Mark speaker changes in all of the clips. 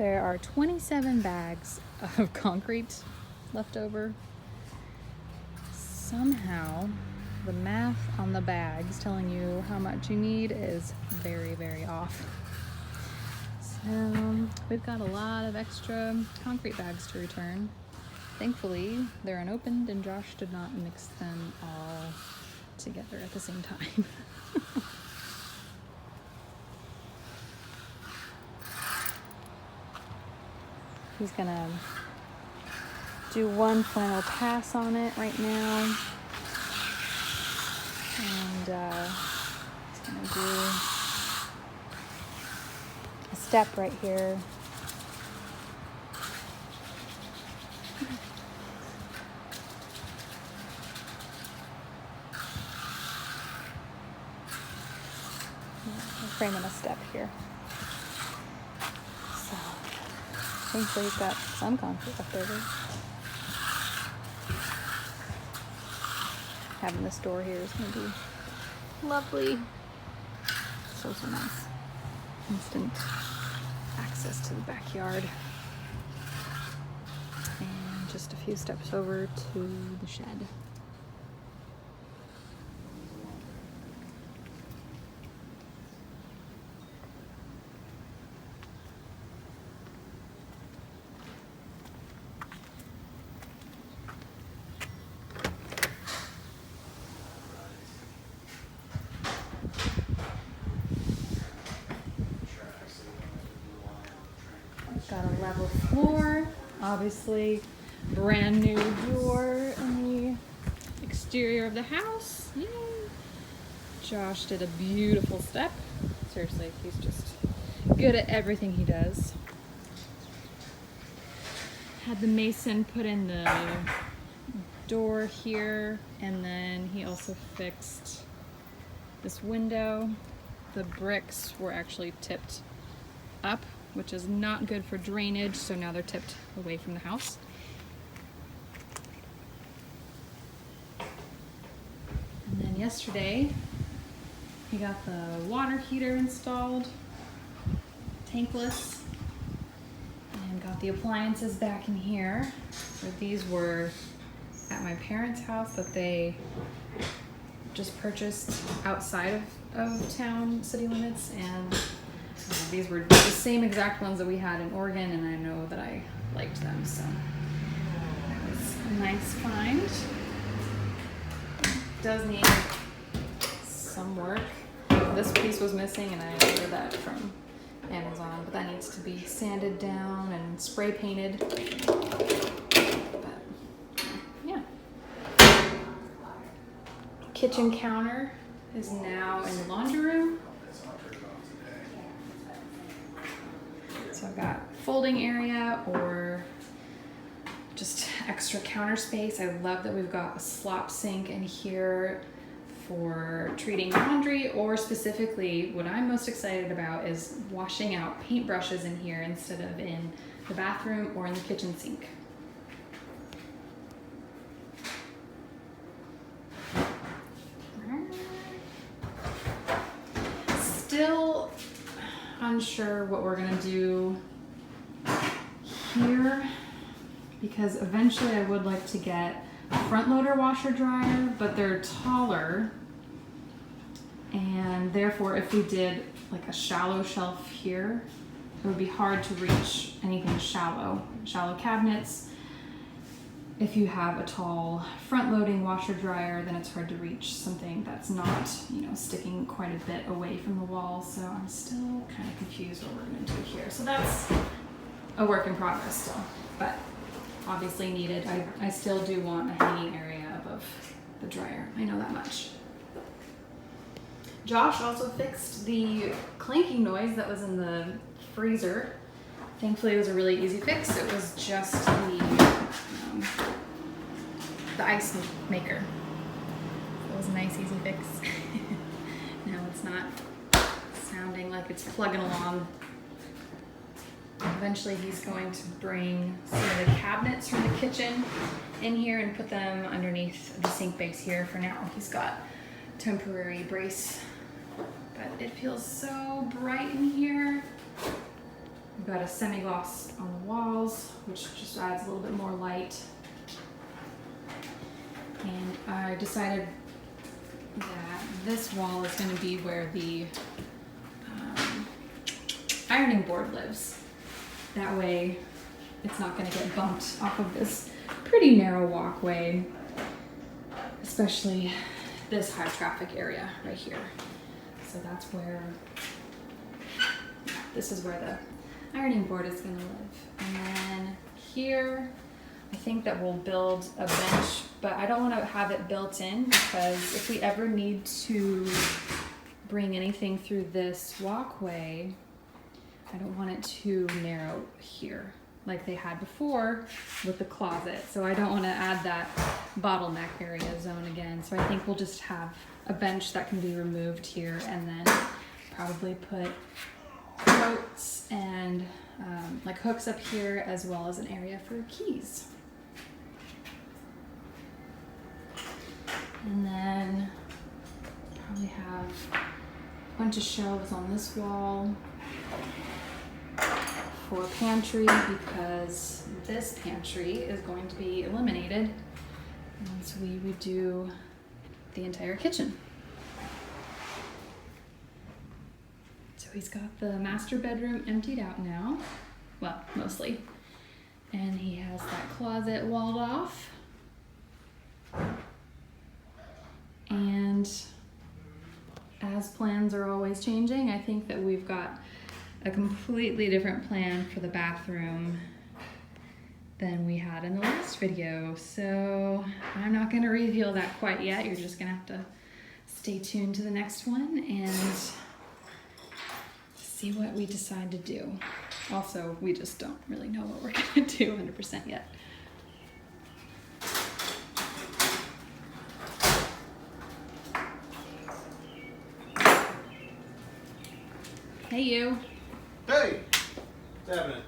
Speaker 1: There are 27 bags of concrete left over. Somehow, the math on the bags telling you how much you need is very, very off. So we've got a lot of extra concrete bags to return. Thankfully, they're unopened and Josh did not mix them all together at the same time. He's gonna do one final pass on it right now. And he's gonna do a step right here. We're framing a step here. So thankfully he's got some concrete left over. Having this door here is going to be lovely. So nice. Instant access to the backyard. And just a few steps over to the shed. Got a level floor, obviously brand new door in the exterior of the house. Yay. Josh did a beautiful step. Seriously, he's just good at everything he does. Had the mason put in the door here, and then he also fixed this window. The bricks were actually tipped up, which is not good for drainage, so now they're tipped away from the house. And then yesterday, he got the water heater installed, tankless, and got the appliances back in here. So these were at my parents' house that they just purchased outside of town city limits, and these were the same exact ones that we had in Oregon, and I know that I liked them, so that was a nice find. Does need some work. This piece was missing, and I ordered that from Amazon, but that needs to be sanded down and spray painted. But yeah. Kitchen counter is now in the laundry room. So I've got folding area or just extra counter space. I love that we've got a slop sink in here for treating laundry, or specifically what I'm most excited about is washing out paintbrushes in here instead of in the bathroom or in the kitchen sink. Still unsure what we're gonna do here, because eventually I would like to get a front loader washer dryer, but they're taller, and therefore if we did like a shallow shelf here, it would be hard to reach anything shallow cabinets. If you have a tall front loading washer dryer, then it's hard to reach something that's not, sticking quite a bit away from the wall. So I'm still kind of confused what we're gonna do here. So that's a work in progress still, but obviously needed. I still do want a hanging area above the dryer. I know that much. Josh also fixed the clanking noise that was in the freezer. Thankfully, it was a really easy fix. It was just the ice maker. It was a nice, easy fix. Now it's not sounding like it's plugging along. Eventually, he's going to bring some of the cabinets from the kitchen in here and put them underneath the sink base here. For now, he's got temporary brace, but it feels so bright in here. We've got a semi-gloss on the walls, which just adds a little bit more light. And I decided that this wall is going to be where the ironing board lives. That way it's not going to get bumped off of this pretty narrow walkway, especially this high traffic area right here. So that's where, this is where the ironing board is going to live. And then here, I think that we'll build a bench, but I don't want to have it built in because if we ever need to bring anything through this walkway, I don't want it too narrow here like they had before with the closet. So I don't want to add that bottleneck area zone again. So I think we'll just have a bench that can be removed here and then probably put coats and like hooks up here as well as an area for keys. And then probably have a bunch of shelves on this wall for pantry because this pantry is going to be eliminated once we redo the entire kitchen. So he's got the master bedroom emptied out now, well, mostly, and he has that closet walled off. And as plans are always changing, I think that we've got a completely different plan for the bathroom than we had in the last video. So I'm not gonna reveal that quite yet. You're just gonna have to stay tuned to the next one and see what we decide to do. Also, we just don't really know what we're gonna do 100% yet. Hey you.
Speaker 2: Hey! What's happening?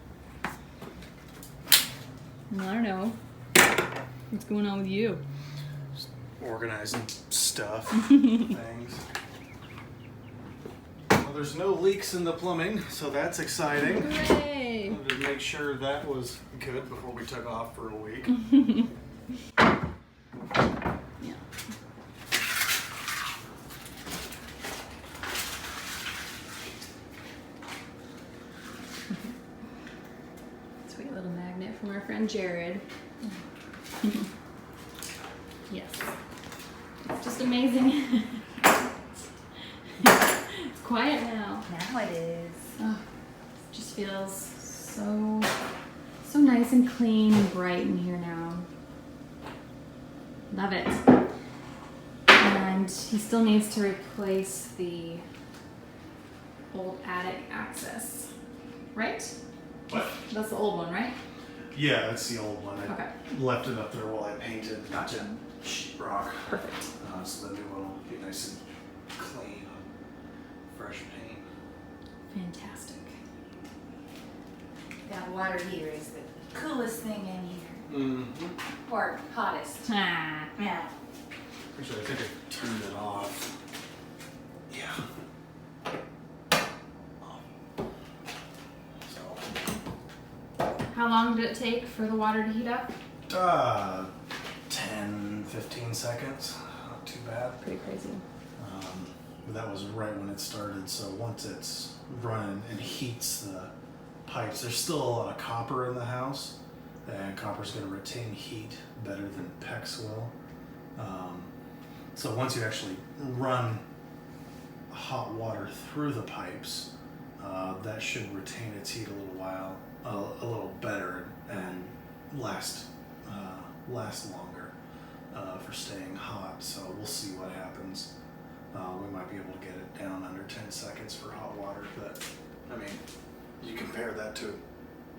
Speaker 1: I don't know. What's going on with you?
Speaker 2: Just organizing stuff, things. Well, there's no leaks in the plumbing, so that's exciting.
Speaker 1: Hooray!
Speaker 2: Wanted to make sure that was good before we took off for a week.
Speaker 1: Yeah. Sweet little magnet from our friend Jared. Yes. It's just amazing. It's quiet now.
Speaker 3: Now it is.
Speaker 1: Oh, it just feels so nice and clean and bright in here now. Love it. And he still needs to replace the old attic access, right?
Speaker 2: What?
Speaker 1: That's the old one, right?
Speaker 2: Yeah, that's the old one. I
Speaker 1: Okay.
Speaker 2: left it up there while I painted
Speaker 1: Gotcha.
Speaker 2: sheetrock.
Speaker 1: Perfect.
Speaker 2: So the new one will be nice and clean, fresh paint.
Speaker 1: Fantastic.
Speaker 3: That water heater is the coolest thing in here.
Speaker 2: Mm-hmm.
Speaker 3: Or hottest.
Speaker 1: Ah.
Speaker 3: Yeah.
Speaker 2: Actually, I think I turned it off. Yeah. So,
Speaker 1: How long did it take for the water to heat up?
Speaker 2: 10, 15 seconds. Not too bad.
Speaker 1: Pretty crazy.
Speaker 2: But that was right when it started, so once it's running and heats the pipes, there's still a lot of copper in the house, and copper's going to retain heat better than PEX will. So once you actually run hot water through the pipes, that should retain its heat a little better and last longer for staying hot. So we'll see what happens. We might be able to get it down under 10 seconds for hot water, but I mean, you compare that to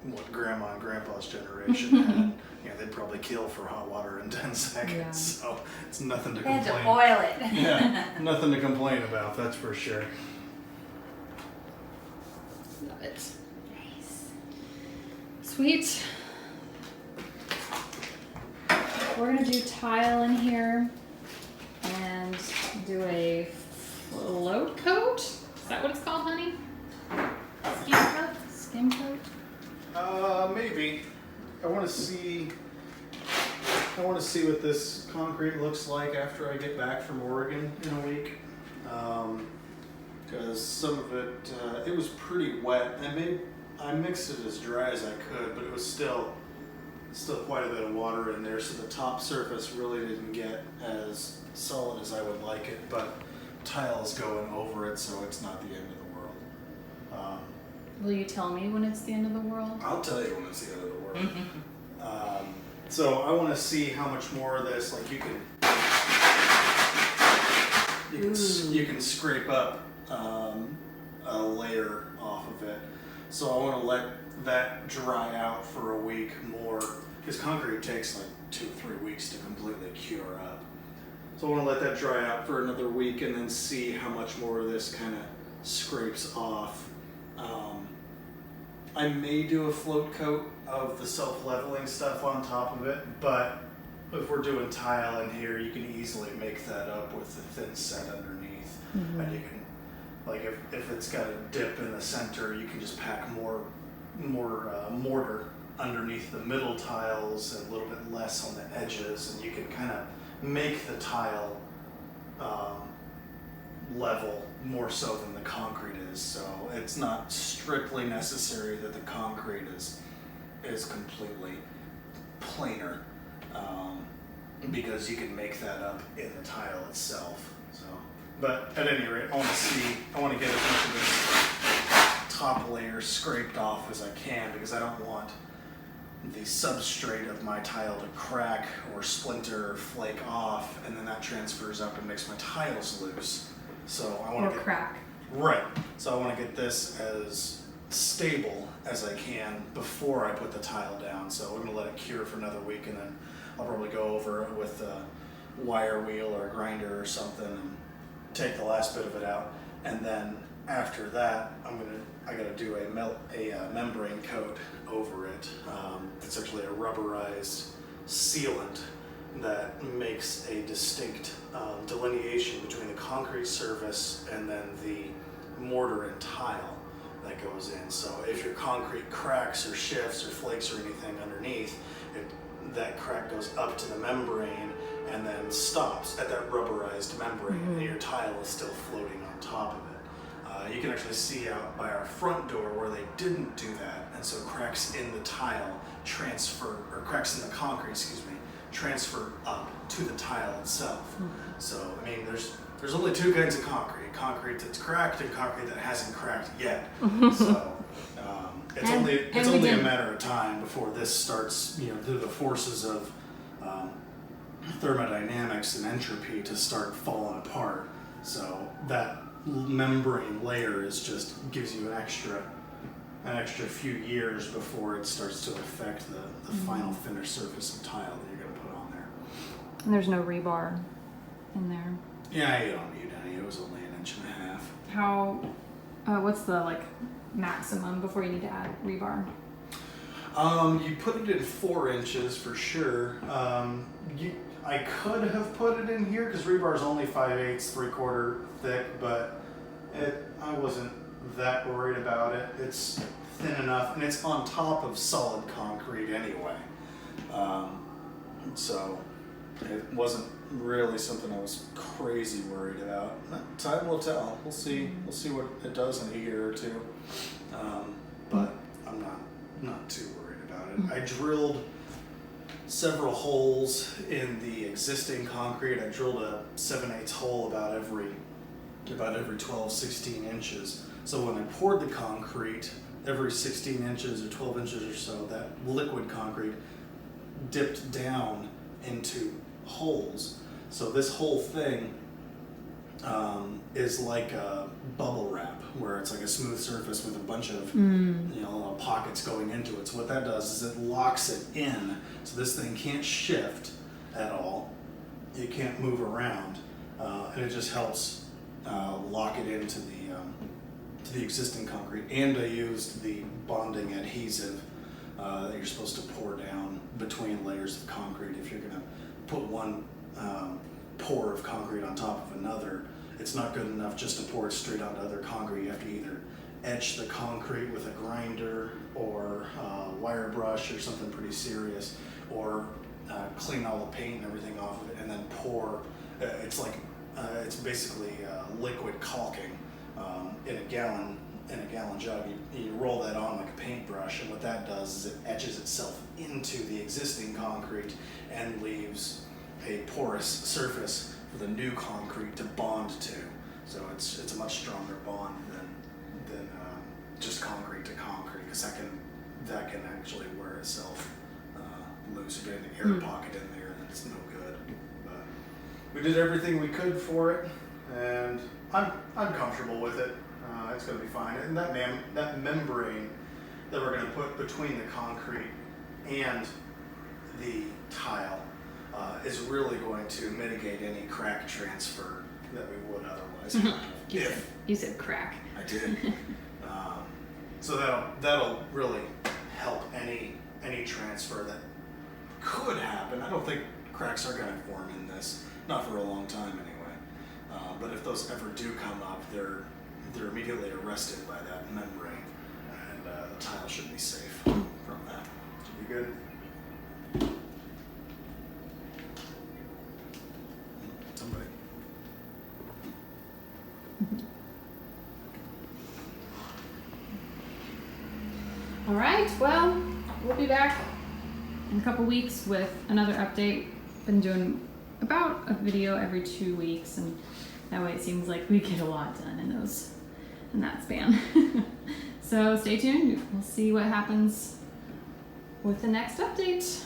Speaker 2: what Grandma and Grandpa's generation had. They'd probably kill for hot water in 10 seconds.
Speaker 1: Yeah.
Speaker 2: So it's nothing to
Speaker 3: They had
Speaker 2: complain.
Speaker 3: to boil it.
Speaker 2: Yeah, nothing to complain about. That's for sure.
Speaker 1: Love it.
Speaker 3: Nice.
Speaker 1: Sweet. We're gonna do tile in here and do a float coat. Is that what it's called, honey?
Speaker 3: Skim coat?
Speaker 1: Skim coat?
Speaker 2: Maybe. I want to see what this concrete looks like after I get back from Oregon in a week. Because some of it, it was pretty wet. I mixed it as dry as I could, but it was still quite a bit of water in there, so the top surface really didn't get as solid as I would like it, but tile's going over it, so it's not the end of the world.
Speaker 1: Will you tell me when it's the end of the world?
Speaker 2: I'll tell you when it's the end of the world. So I want to see how much more of this, like you can scrape up a layer off of it. So I want to let that dry out for a week more, because concrete takes like 2-3 weeks to completely cure up. So I want to let that dry out for another week and then see how much more of this kind of scrapes off. I may do a float coat of the self-leveling stuff on top of it, but if we're doing tile in here, you can easily make that up with the thin set underneath.
Speaker 1: Mm-hmm.
Speaker 2: And you can, like if it's got a dip in the center, you can just pack more mortar underneath the middle tiles and a little bit less on the edges, and you can kind of make the tile level more so than the concrete is. So it's not strictly necessary that the concrete is completely planar, because you can make that up in the tile itself. So, but at any rate, I want to get as much of this top layer scraped off as I can, because I don't want the substrate of my tile to crack or splinter or flake off, and then that transfers up and makes my tiles loose. So I want to
Speaker 1: crack.
Speaker 2: Right. So I want to get this as stable as I can before I put the tile down. So we're going to let it cure for another week, and then I'll probably go over it with a wire wheel or a grinder or something and take the last bit of it out. And then after that, I got to do a membrane coat over it. It's actually a rubberized sealant that makes a distinct delineation between the concrete surface and then the mortar and tile that goes in. So if your concrete cracks or shifts or flakes or anything underneath, that crack goes up to the membrane and then stops at that rubberized membrane, and your tile is still floating on top of it. You can actually see out by our front door where they didn't do that, and so cracks in the tile cracks in the concrete, transfer up to the tile itself. So, I mean, there's only two kinds of concrete that's cracked and concrete that hasn't cracked yet. So, it's only a matter of time before this starts, through the forces of thermodynamics and entropy, to start falling apart. So that membrane layer gives you an extra few years before it starts to affect the final finished surface of tile that you're going to put on there.
Speaker 1: And there's no rebar in there.
Speaker 2: Yeah, you don't need any. It was only 1.5 inches.
Speaker 1: What's the maximum before you need to add rebar?
Speaker 2: You put it in 4 inches for sure. I could have put it in here because rebar is only 5/8, 3/4 thick, but I wasn't that worried about it. It's thin enough, and it's on top of solid concrete anyway. So it wasn't really something I was crazy worried about. Time will tell. We'll see what it does in a year or two. But I'm not too worried about it. I drilled several holes in the existing concrete. I drilled a 7/8 hole about every 12-16 inches. So when I poured the concrete, every 16 inches or 12 inches or so, that liquid concrete dipped down into holes. So this whole thing is like a bubble wrap, where it's like a smooth surface with a bunch of little pockets going into it. So what that does is it locks it in, so this thing can't shift at all. It can't move around, and it just helps lock it into the existing concrete. And I used the bonding adhesive that you're supposed to pour down between layers of concrete. If you're going to put one pour of concrete on top of another, it's not good enough just to pour it straight onto other concrete. You have to either etch the concrete with a grinder or wire brush or something pretty serious, or clean all the paint and everything off of it, and then pour. It's basically liquid caulking in a gallon jug. You roll that on like a paintbrush, and what that does is it etches itself into the existing concrete and leaves a porous surface for the new concrete to bond to. So it's a much stronger bond than just concrete to concrete, because that can actually wear itself loose. You get an air pocket in there, and it's no good. But we did everything we could for it, and I'm comfortable with it. It's going to be fine. And that membrane that we're going to put between the concrete and the tile is really going to mitigate any crack transfer that we would otherwise have.
Speaker 1: You said crack.
Speaker 2: I did. So that'll really help any transfer that could happen. I don't think cracks are going to form in this, not for a long time anyway. But if those ever do come up, they're immediately arrested by that membrane, and the tile should be safe from that. Should be good. Somebody.
Speaker 1: All right, well, we'll be back in a couple weeks with another update. Been doing about a video every 2 weeks, and that way it seems like we get a lot done in that span. So stay tuned. We'll see what happens with the next update.